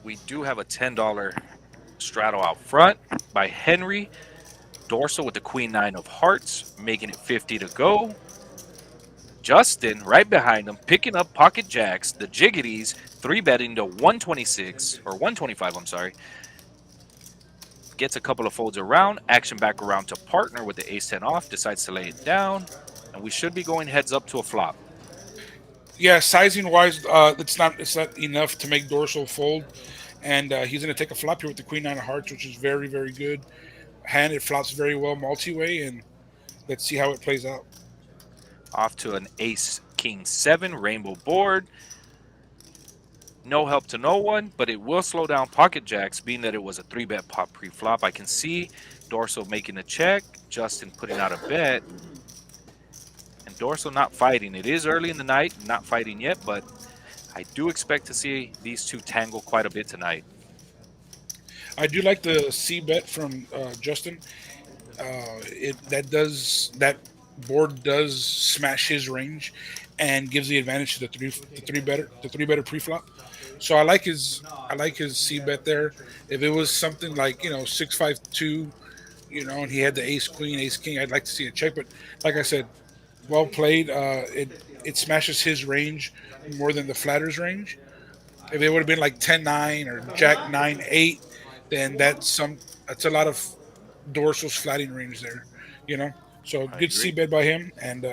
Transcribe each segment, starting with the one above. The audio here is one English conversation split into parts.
We do have a $10 straddle out front by Henry. Dorsal with the queen nine of hearts, making it 50 to go. Justin right behind him, picking up pocket jacks, the jiggities, three betting to 126 or 125. I'm sorry. Gets a couple of folds around, action back around to partner with the ace 10 off, decides to lay it down, and we should be going heads up to a flop. Yeah, sizing wise, it's not enough to make dorsal fold, and he's going to take a flop here with the queen nine of hearts, which is very very good hand. It flops very well multi way, and let's see how it plays out. Off to an ace king 7 rainbow board. No help to no one, but it will slow down pocket jacks, being that it was a 3-bet pop pre-flop. I can see Dorsal making a check, Justin putting out a bet, and Dorsal not fighting. It is early in the night, not fighting yet, but I do expect to see these two tangle quite a bit tonight. I do like the C bet from Justin. It that board does smash his range and gives the advantage to the three better pre-flop. So I like his C bet there. If it was something like 6-5-2, and he had the ace queen ace king, I'd like to see a check. But like I said, well played. It smashes his range more than the flatter's range. If it would have been like 10-9 or Jack 9-8, then that's a lot of dorsal's flatting range there. You know, so I good agree. C bet by him, and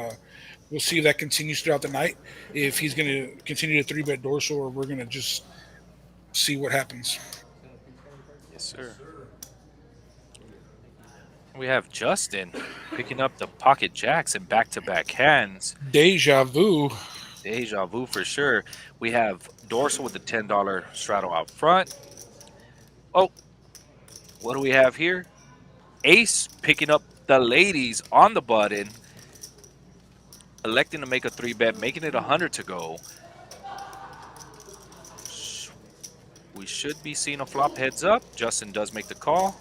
we'll see if that continues throughout the night. If he's going to continue to three bet dorsal, or we're going to just see what happens. Yes, sir. We have Justin picking up the pocket jacks in back-to-back hands. Deja vu. Deja vu for sure. We have Dorsal with the $10 straddle out front. Oh, what do we have here? Ace picking up the ladies on the button, electing to make a 3-bet, making it 100 to go. We should be seeing a flop heads up. Justin does make the call.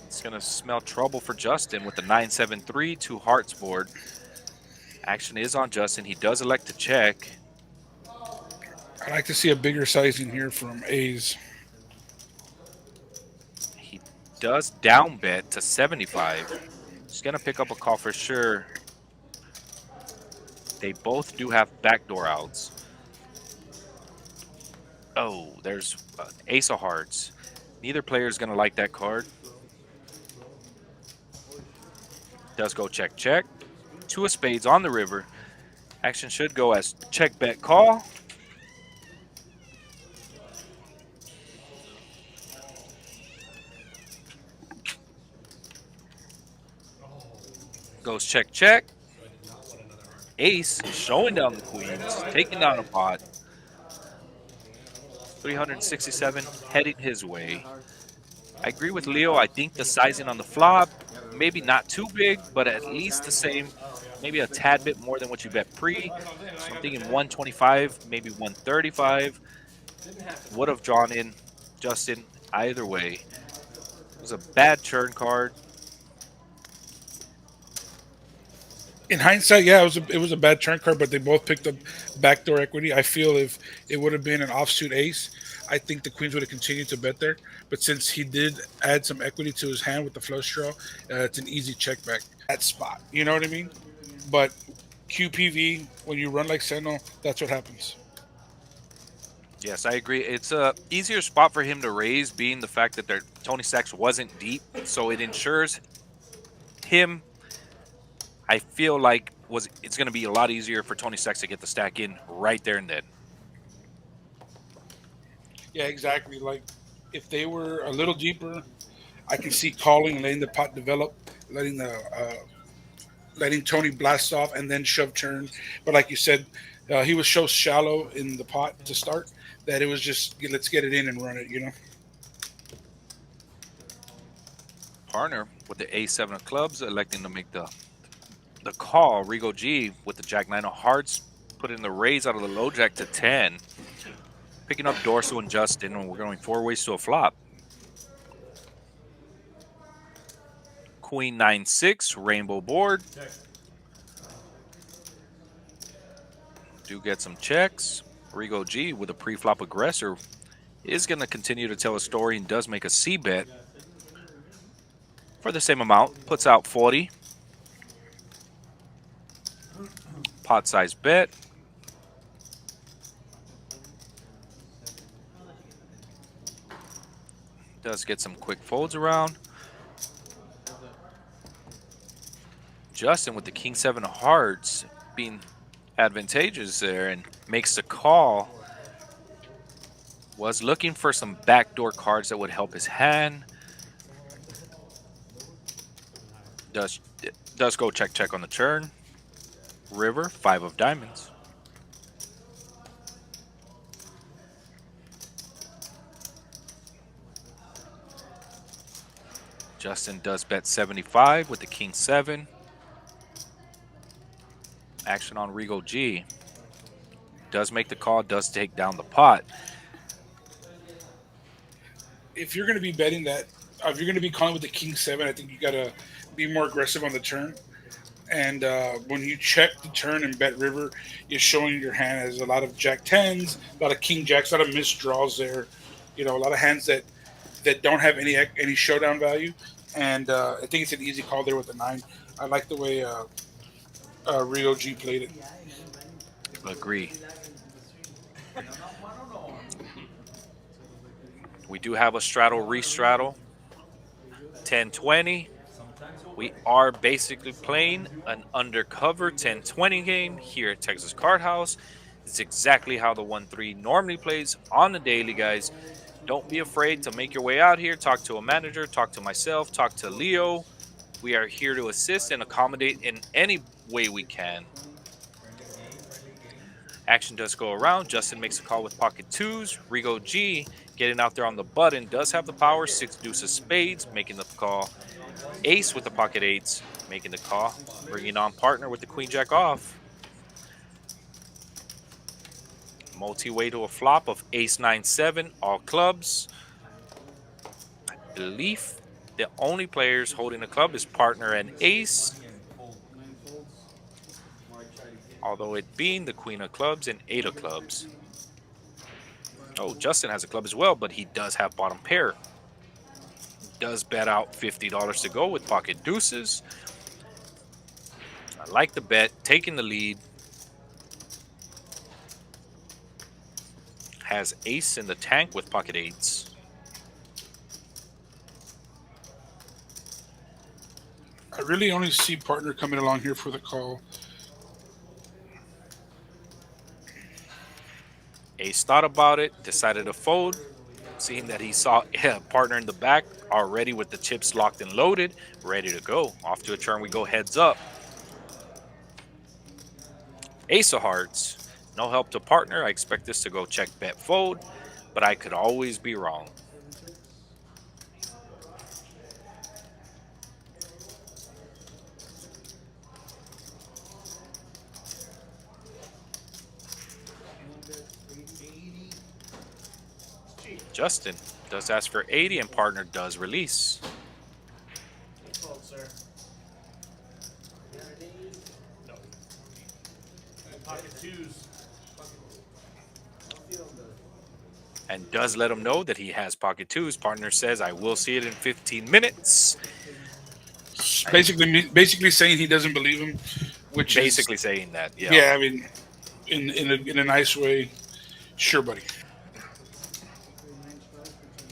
It's going to smell trouble for Justin with the 9-7-3, two hearts board. Action is on Justin. He does elect to check. I like to see a bigger sizing here from A's. He does down bet to 75. He's going to pick up a call for sure. They both do have backdoor outs. Oh, there's ace of hearts. Neither player is going to like that card. Does go check, check. Two of spades on the river. Action should go as check, bet, call. Goes check, check. Ace showing down the queens, taking down a pot. 367 heading his way. I agree with Leo. I think the sizing on the flop, maybe not too big, but at least the same. Maybe a tad bit more than what you bet pre. So I'm thinking 125, maybe 135. Would have drawn in Justin either way. It was a bad turn card. In hindsight, yeah, it was a bad turn card, but they both picked up backdoor equity. I feel if it would have been an offsuit ace, I think the queens would have continued to bet there. But since he did add some equity to his hand with the flush draw, it's an easy check back at spot. You know what I mean? But QPV, when you run like Sentinel, that's what happens. Yes, I agree. It's a easier spot for him to raise, being the fact that their Tony Stacks wasn't deep, so it ensures him. I feel like it's going to be a lot easier for Tony Stacks to get the stack in right there and then. Yeah, exactly. Like if they were a little deeper, I can see calling and letting the pot develop, letting the letting Tony blast off and then shove turn. But like you said, he was so shallow in the pot to start that it was just let's get it in and run it. Partner with the A7 of clubs, electing to make the call. Rigo G with the Jack 9 of hearts, putting the raise out of the low jack to 10. Picking up Dorsal and Justin, and we're going four ways to a flop. Queen 9-6, rainbow board. Do get some checks. Rigo G with a pre-flop aggressor is going to continue to tell a story and does make a C bet for the same amount. Puts out 40. Pot size bet. Does get some quick folds around. Justin with the king seven of hearts being advantageous there and makes the call. Was looking for some backdoor cards that would help his hand. Does go check on the turn. River, five of diamonds. Justin does bet 75 with the king seven. Action on Rigo G. Does make the call, does take down the pot. If you're going to be betting that, if you're going to be calling with the king seven, I think you got to be more aggressive on the turn. And when you check the turn and bet river, you're showing your hand has a lot of jack tens, a lot of king jacks, a lot of missed draws there. You know, a lot of hands that don't have any showdown value. And I think it's an easy call there with the nine. I like the way Rio G played it. Agree. We do have a straddle restraddle. 10-20. We are basically playing an undercover 10-20 game here at Texas Card House. It's exactly how the 1-3 normally plays on the daily, guys. Don't be afraid to make your way out here. Talk to a manager, talk to myself, talk to Leo. We are here to assist and accommodate in any way we can. Action does go around. Justin makes a call with pocket twos. Rigo G getting out there on the button does have the power. Six deuces spades making the call. Ace with the pocket eights making the call. Bringing on partner with the queen jack off. Multi-way to a flop of ace 9-7, all clubs. I believe the only players holding the club is partner and ace. Although it being the queen of clubs and eight of clubs. Oh, Justin has a club as well, but he does have bottom pair. Does bet out $50 to go with pocket deuces. I like the bet, taking the lead. Has ace in the tank with pocket eights. I really only see partner coming along here for the call. Ace thought about it, decided to fold, seeing that he saw a partner in the back already with the chips locked and loaded, ready to go. Off to a turn we go heads up. Ace of hearts, no help to partner. I expect this to go check, bet, fold, but I could always be wrong. Justin does ask for 80 and partner does release. And does let him know that he has pocket twos. Partner says, I will see it in 15 minutes. Basically saying he doesn't believe him, which basically is, saying that, yeah. Yeah, I mean, in a nice way. Sure, buddy.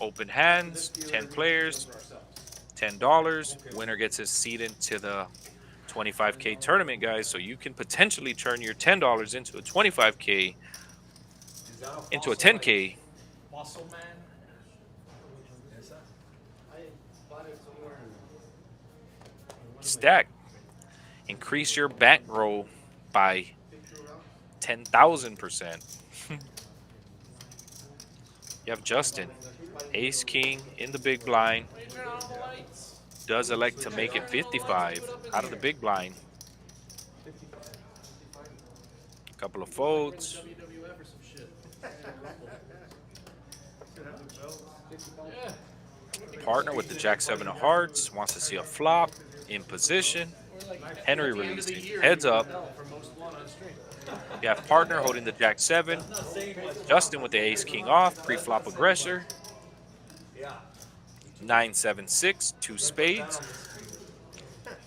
Open hands, 10 players, $10. Winner gets his seat into the 25K tournament, guys. So you can potentially turn your $10 into a 25K, into a 10K. Stack. Increase your bankroll by 10,000%. You have Justin, ace king in the big blind. Does elect to make it 55 out of the big blind. Couple of folds. Partner with the jack seven of hearts wants to see a flop in position. Henry releasing. Heads up. You have partner holding the Jack 7. Justin with the ace king off. Pre-flop aggressor. 9-7-6. Two spades.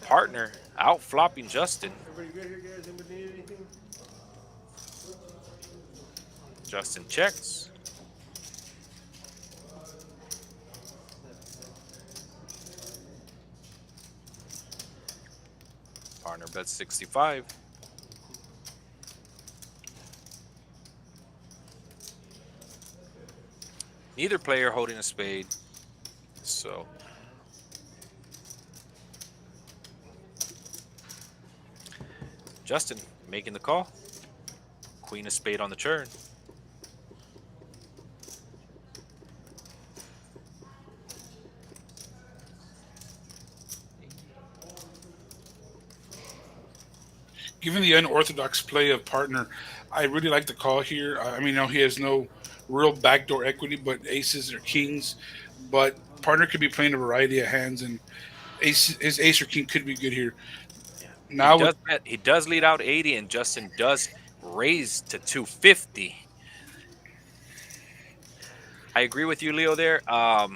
Partner out flopping Justin. Justin checks. Partner bets 65. Neither player holding a spade. So Justin making the call. Queen of spade on the turn. Given the unorthodox play of partner, I really like the call here. I mean, no, he has no real backdoor equity, but aces or kings. But partner could be playing a variety of hands, and his ace or king could be good here. Yeah. Now with He does lead out 80 and Justin does raise to 250. I agree with you, Leo, there. I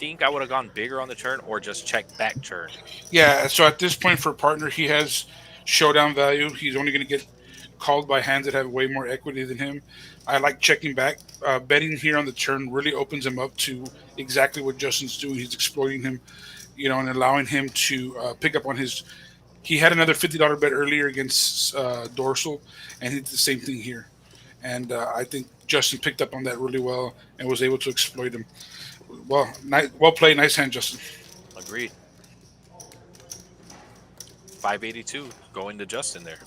think I would have gone bigger on the turn or just check back turn. Yeah, so at this point for partner, he has showdown value. He's only going to get called by hands that have way more equity than him. I like checking back. Betting here on the turn really opens him up to exactly what Justin's doing. He's exploiting him, and allowing him to pick up on his. He had another $50 bet earlier against Dorsal, and he did the same thing here. And I think Justin picked up on that really well and was able to exploit him. Well played, nice hand, Justin. Agreed. 582 going to Justin there.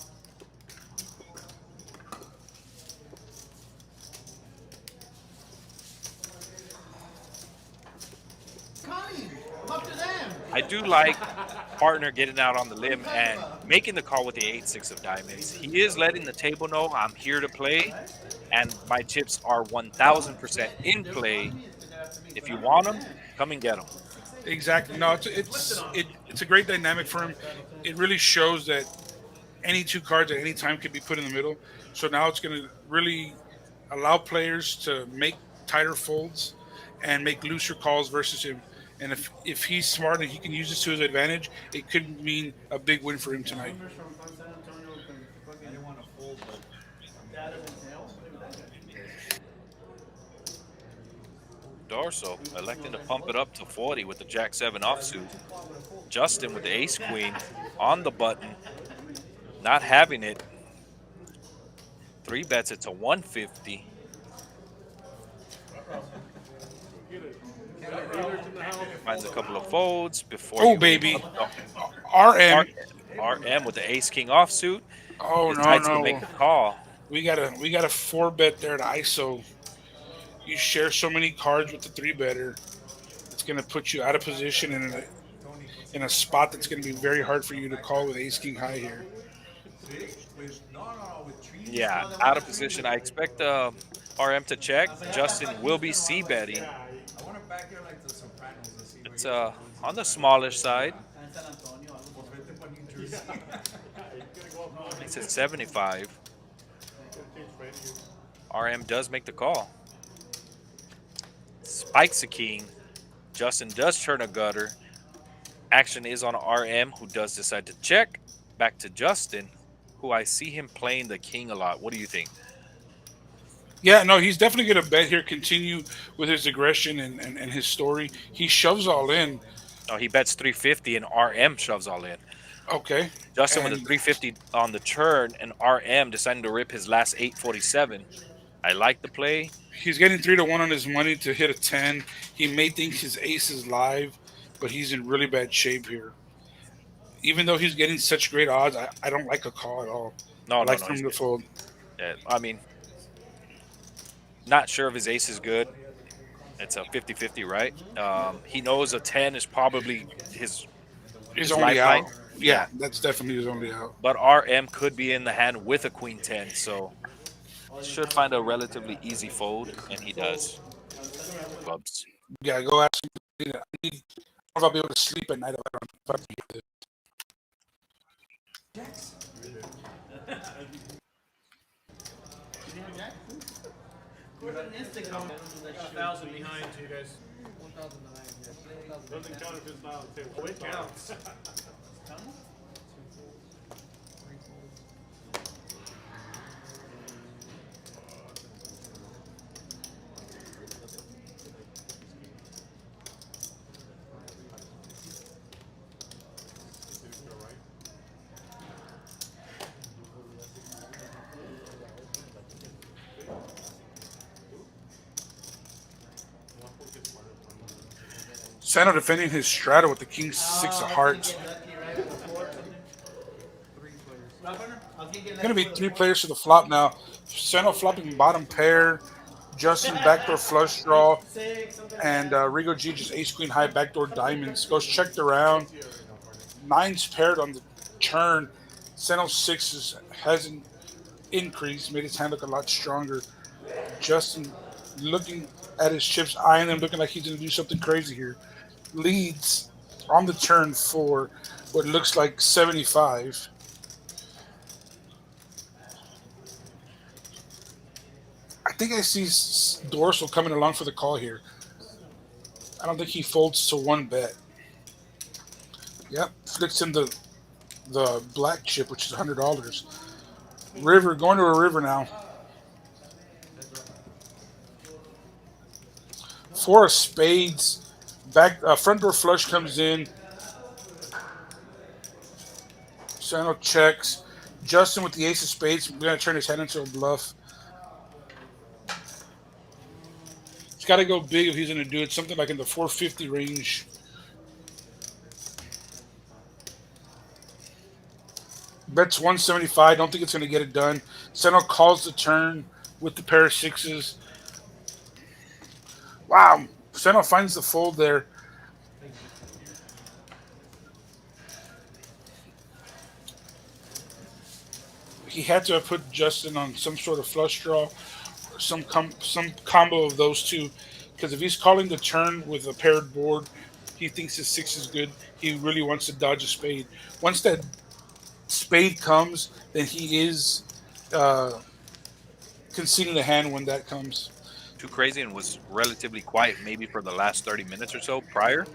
I do like partner getting out on the limb and making the call with the 8-6 of diamonds. He is letting the table know I'm here to play and my chips are 1000% in play. If you want them, come and get them. Exactly. No, it's a great dynamic for him. It really shows that any two cards at any time can be put in the middle. So now it's going to really allow players to make tighter folds and make looser calls versus him. And if he's smart and he can use this to his advantage, it could mean a big win for him tonight. Darso electing to pump it up to 40 with the Jack 7 offsuit. Justin with the ace queen on the button, not having it. Three bets it to 150. Finds a couple of folds before he Oh opens baby, up RM. RM with the ace king offsuit. Oh no Decides to make no. the call. We got a four bet there to ISO. You share so many cards with the three better. It's going to put you out of position and in a spot that's going to be very hard for you to call with ace king high here. Yeah, out of position. I expect RM to check. Justin will be c betting. It's on the smallish side. It's at 75. RM does make the call. Spikes a king. Justin does turn a gutter. Action is on RM, who does decide to check. Back to Justin, who I see him playing the king a lot. What do you think? Yeah, no, he's definitely going to bet here, continue with his aggression and his story. He shoves all in. Oh, he bets 350 and RM shoves all in. Okay. Justin with a And 350 on the turn and RM deciding to rip his last 847. I like the play. he's getting 3-1 on his money to hit a 10. He may think his ace is live, but he's in really bad shape here. Even though he's getting such great odds, I don't like a call at all. No, I no, like no. for him to fold. I mean, not sure if his ace is good. It's a 50-50, right? He knows a 10 is probably his He's his only lifeline. out. Yeah, Yeah, that's definitely his only out. but RM could be in the hand with a queen 10, so should find a relatively easy fold, and he does. Clubs. Yeah, go ask him. if I'll be able to sleep at night if I can hear this. Sano defending his straddle with the king six of hearts. Going to be three players to the flop now. Sano flopping bottom pair. Justin backdoor flush draw. And Rigo G just ace queen high backdoor diamonds. Goes checked around. Nine's paired on the turn. Sano sixes hasn't increased, made his hand look a lot stronger. Justin looking at his chips, eyeing them, looking like he's going to do something crazy here. Leads on the turn for what looks like 75. I think I see Dorsal coming along for the call here. I don't think he folds to one bet. Yep, flicks in the black chip, which is $100. River, going to a river now. Four of spades. Back front door flush comes in. Sano checks. Justin with the ace of spades. We're gonna turn his hand into a bluff. He's got to go big if he's gonna do it. Something like in the 450 range. Bets 175. Don't think it's gonna get it done. Sano calls the turn with the pair of sixes. Wow. Sano finds the fold there. He had to have put Justin on some sort of flush draw, or some combo of those two. Because if he's calling the turn with a paired board, he thinks his six is good. He really wants to dodge a spade. Once that spade comes, then he is uh, conceding the hand when that comes. Too crazy and was relatively quiet maybe for the last 30 minutes or so prior.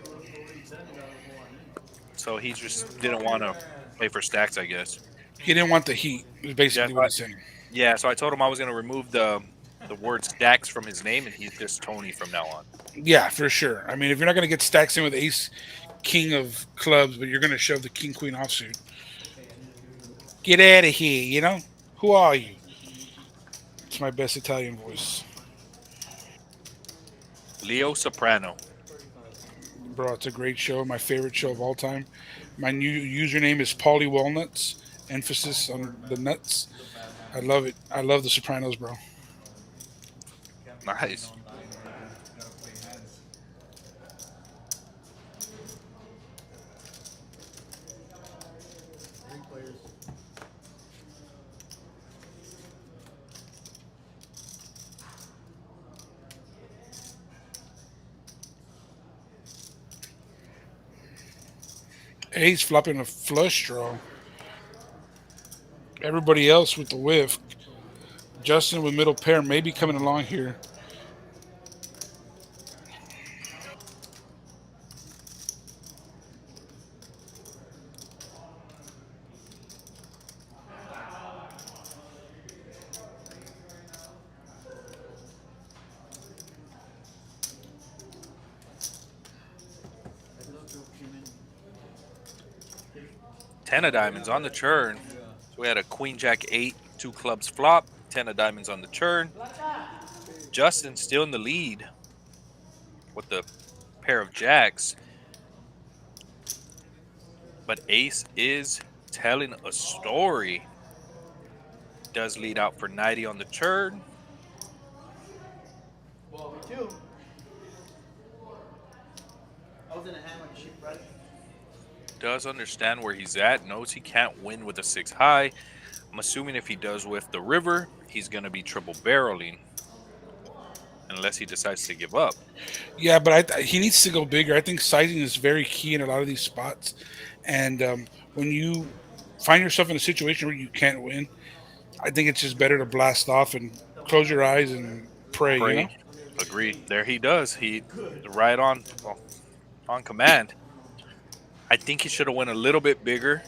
So he just didn't want to play for stacks, I guess. He didn't want the heat. Is Yeah, basically what he's saying. so I told him I was going to remove the word stacks from his name, and he's just Tony from now on. Yeah, for sure. I mean, if you're not going to get stacks in with ace, king of clubs, but you're going to shove the king queen offsuit, get out of here. You know who are you? It's my best Italian voice, Leo Soprano. bro. It's a great show. My favorite show of all time. My new username is Paulie Walnuts. Emphasis on the nuts. I love it. I love The Sopranos, bro. Nice. Ace flopping a flush draw. Everybody else with the whiff. Justin with middle pair maybe coming along here. Ten of diamonds on the turn. So we had a queen jack eight, two clubs flop, ten of diamonds on the turn. Justin still in the lead with the pair of jacks. But Ace is telling a story. Does lead out for 90 on the turn. Does understand where he's at. Knows he can't win with a six high. I'm assuming if he does with the river, he's going to be triple barreling. unless he decides to give up. Yeah, but he needs to go bigger. I think sizing is very key in a lot of these spots. And when you find yourself in a situation where you can't win, I think it's just better to blast off and close your eyes and pray. You know? Pray. Agreed. There he does. He right on command. I think he should have went a little bit bigger.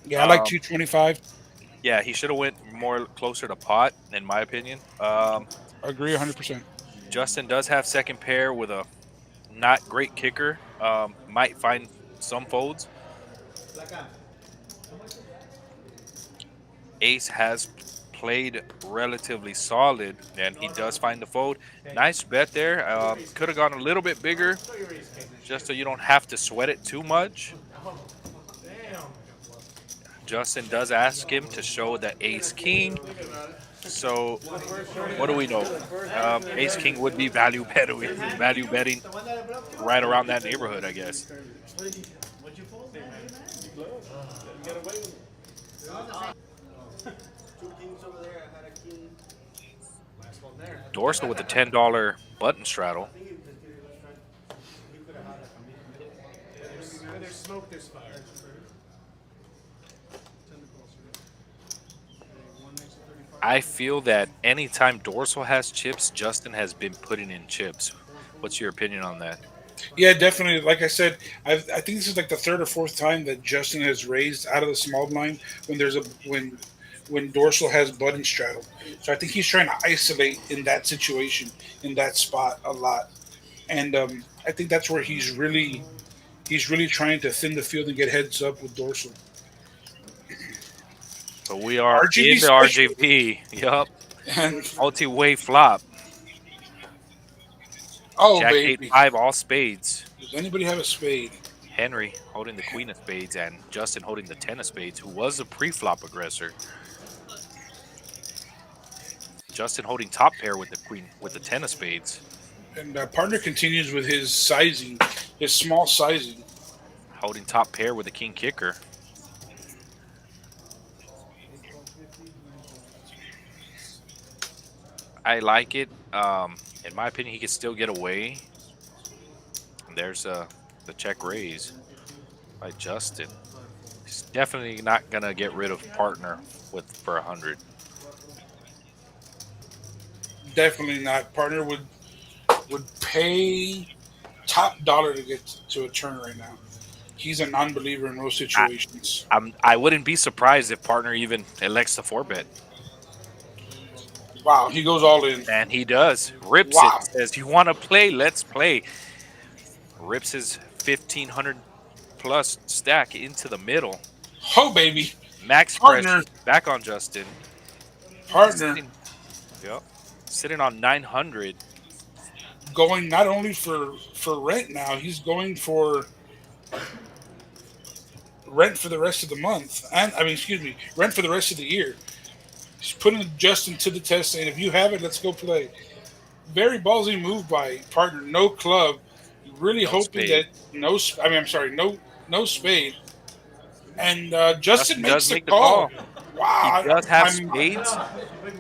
Yeah, I like Um, 225. yeah, he should have went more closer to pot, in my opinion. Agree 100%. Justin does have second pair with a not great kicker. Might find some folds. Ace has played relatively solid, and he does find the fold. Nice bet there. Could have gone a little bit bigger, just so you don't have to sweat it too much. Justin does ask him to show the ace king. So what do we know? Ace king would be value betting right around that neighborhood, I guess. Dorsal with a $10 button straddle. I feel that anytime Dorsal has chips, Justin has been putting in chips. What's your opinion on that? Yeah, definitely. Like I said, I think this is like the third or fourth time that Justin has raised out of the small blind when there's a when dorsal has button straddle. So I think he's trying to isolate in that situation in that spot a lot, and I think that's where he's really trying to thin the field and get heads up with dorsal. So we are RGB in the special, RJP. Yup. and Multi-way flop. oh Jack 8 baby, 5 all spades. does anybody have a spade? Henry holding the queen of spades and Justin holding the 10 of spades, who was a pre-flop aggressor. Justin holding top pair with the queen with the 10 of spades. And partner continues with his sizing, his small sizing. Holding top pair with the king kicker. I like it. In my opinion, he could still get away. There's the check raise by Justin. He's definitely not gonna get rid of partner with for 100. Definitely not. Partner would pay top dollar to get to a turn right now. He's a non-believer in most I, situations. I wouldn't be surprised if partner even elects to four bet, Wow, he goes all in. and he does. Rips it. Wow. Says, "You want to play? Let's play." Rips his 1,500 plus stack into the middle. Oh baby, Max partner, pressure back on Justin. partner, Sitting, yep, sitting on 900. going not only for rent now, he's going for rent for the rest of the month, and I mean, excuse me, rent for the rest of the year. He's putting Justin to the test, saying, "If you have it, let's go play." Very ballsy move by partner. No club, really No hoping spade. that no. I mean, I'm sorry, no spade. And Justin Justin makes does the make the call. call. He Wow, does have I'm spades,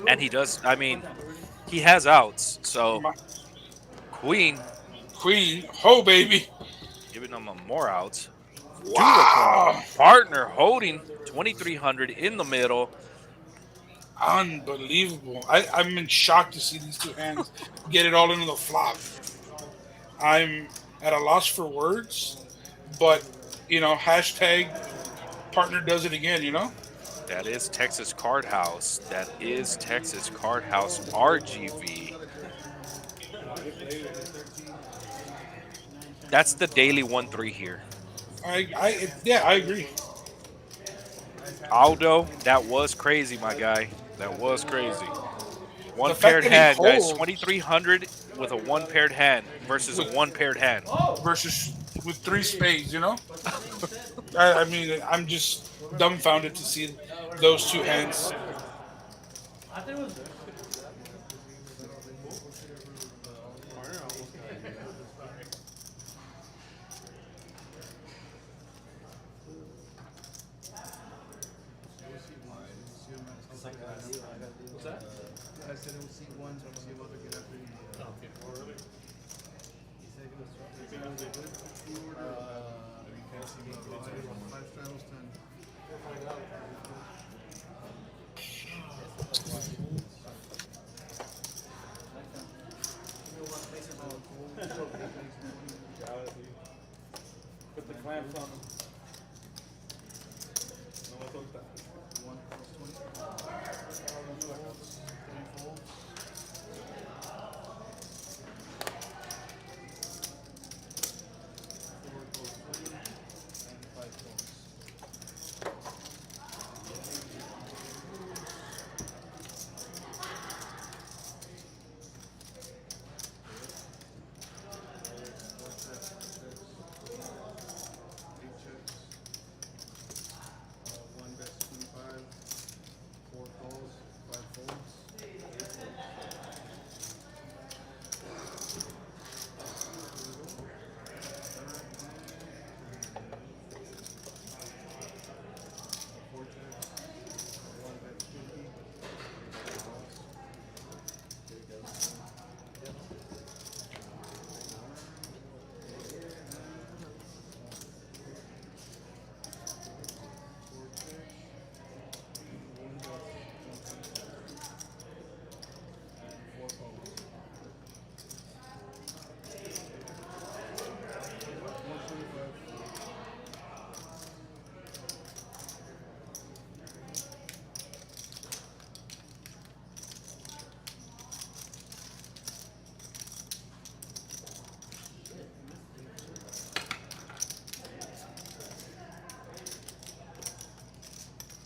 and he does. I mean, he has outs. So my queen queen. Oh baby, giving him a more outs. Do the call. wow, Partner holding 2,300 in the middle. unbelievable. I'm in shock to see these two hands get it all into the flop. I'm at a loss for words, but hashtag partner does it again. That is Texas Card House. That is Texas Card House RGV. That's the daily 1-3 here. Yeah, I agree. Aldo, that was crazy, my guy. That was crazy. The One fact paired that he hand, guys. holds 2,300 with a one paired hand versus a with one paired hand. versus with three spades. I mean, I'm just dumbfounded to see those two hands. Oh, really? Because they did. Five straddles, 10. Put the clamps on them. No me soltas.